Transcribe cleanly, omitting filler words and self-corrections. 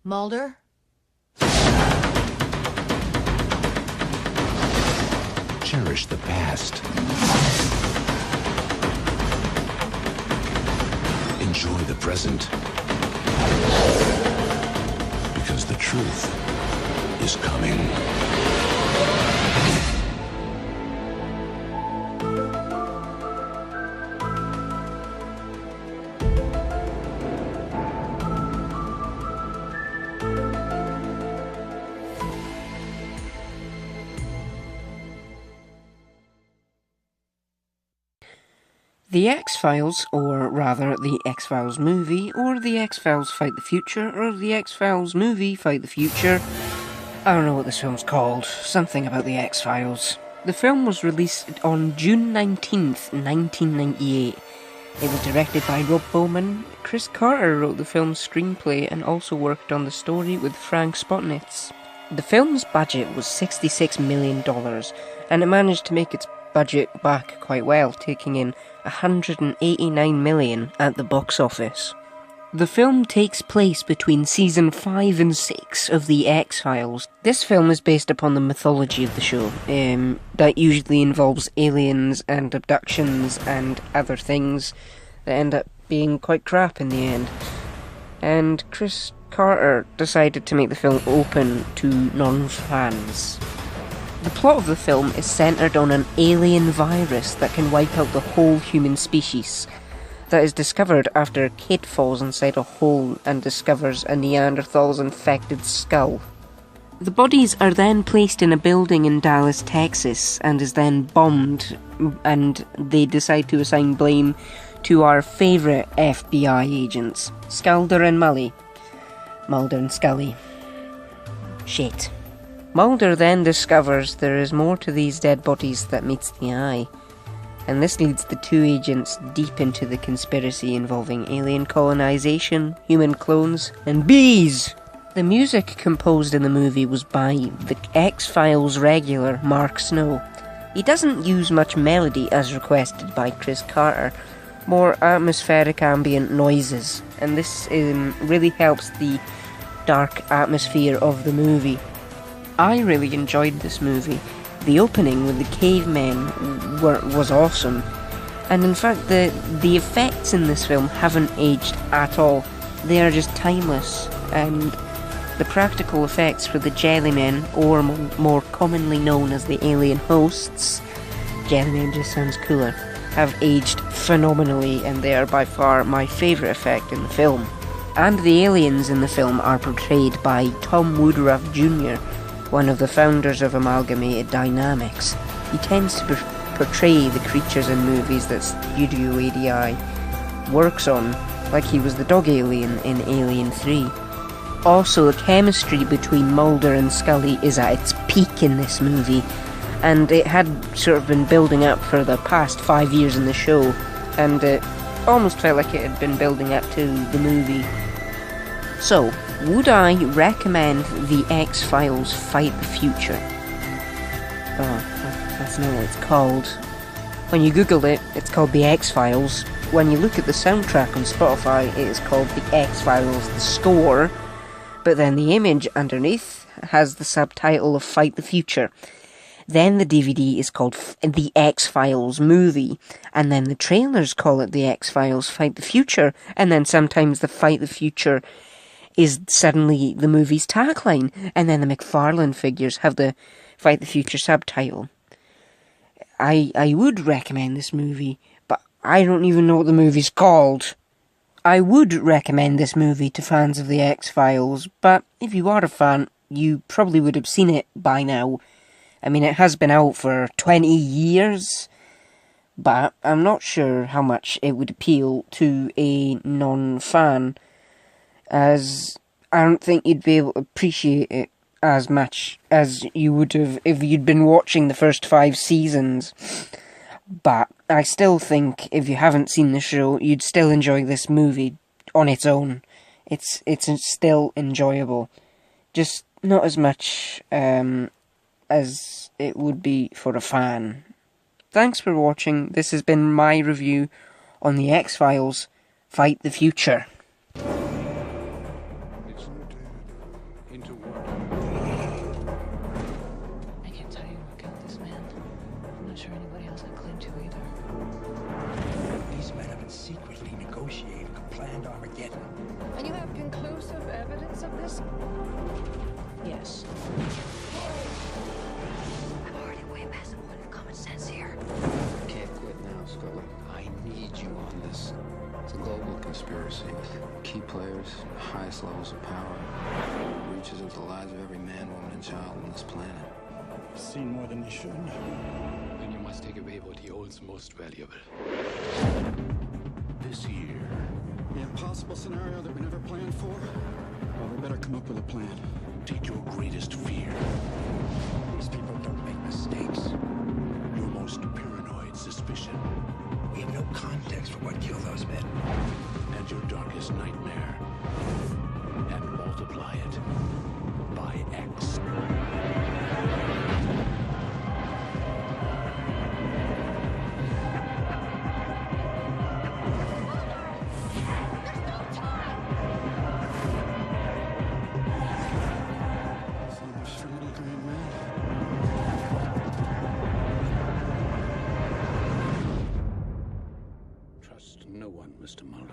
Mulder? Cherish the past. Enjoy the present. Because the truth is coming. The X-Files, or rather, the X-Files movie, or the X-Files Fight the Future, or the X-Files movie Fight the Future. I don't know what this film's called. Something about the X-Files. The film was released on June 19th, 1998. It was directed by Rob Bowman. Chris Carter wrote the film's screenplay and also worked on the story with Frank Spotnitz. The film's budget was $66 million, and it managed to make its budget back quite well, taking in $189 million at the box office. The film takes place between season 5 and 6 of The X-Files. This film is based upon the mythology of the show, that usually involves aliens and abductions and other things that end up being quite crap in the end. And Chris Carter decided to make the film open to non-fans. The plot of the film is centred on an alien virus that can wipe out the whole human species, that is discovered after a kid falls inside a hole and discovers a Neanderthal's infected skull. The bodies are then placed in a building in Dallas, Texas, and is then bombed, and they decide to assign blame to our favourite FBI agents, Sculder and Mully. Mulder and Scully. Shit. Mulder then discovers there is more to these dead bodies that meets the eye, and this leads the two agents deep into the conspiracy involving alien colonization, human clones, and bees! The music composed in the movie was by the X-Files regular Mark Snow. He doesn't use much melody as requested by Chris Carter, more atmospheric ambient noises, and this really helps the dark atmosphere of the movie. I really enjoyed this movie. The opening with the cavemen was awesome, and in fact the effects in this film haven't aged at all. They are just timeless, and the practical effects for the Jellymen, or more commonly known as the alien hosts, Jellymen just sounds cooler, have aged phenomenally, and they are by far my favourite effect in the film. And the aliens in the film are portrayed by Tom Woodruff Jr., one of the founders of Amalgamated Dynamics. He tends to portray the creatures in movies that Studio ADI works on, like he was the dog alien in Alien 3. Also, the chemistry between Mulder and Scully is at its peak in this movie, and it had sort of been building up for the past 5 years in the show, and it almost felt like it had been building up to the movie. So, would I recommend The X-Files Fight the Future? Oh, that's not what it's called. When you Google it, it's called The X-Files. When you look at the soundtrack on Spotify, it is called The X-Files The Score. But then the image underneath has the subtitle of Fight the Future. Then the DVD is called The X-Files Movie. And then the trailers call it The X-Files Fight the Future. And then sometimes the Fight the Future is suddenly the movie's tagline, and then the McFarlane figures have the Fight the Future subtitle. I would recommend this movie, but I don't even know what the movie's called. I would recommend this movie to fans of the X-Files, but if you are a fan, you probably would have seen it by now. I mean, it has been out for 20 years, but I'm not sure how much it would appeal to a non-fan, as I don't think you'd be able to appreciate it as much as you would have if you'd been watching the first 5 seasons. But I still think if you haven't seen the show, you'd still enjoy this movie on its own. It's still enjoyable, just not as much as it would be for a fan. Thanks for watching. This has been my review on The X-Files Fight the Future. not sure anybody has that claim to either. These men have been secretly negotiating a planned Armageddon. And you have conclusive evidence of this? Yes. I'm already way past the point of common sense here. Can't quit now, Scully. I need you on this. It's a global conspiracy with key players, highest levels of power. It reaches into the lives of every man, woman, and child on this planet. Seen more than you should. And you must take away what he holds most valuable. This year, The impossible scenario that we never planned for? Well, we better come up with a plan. take your greatest fear, These people don't make mistakes. your most paranoid suspicion, We have no context for what killed those men. and your darkest nightmare, and multiply it by X. So much for little green man. Trust no one, Mr. Muller.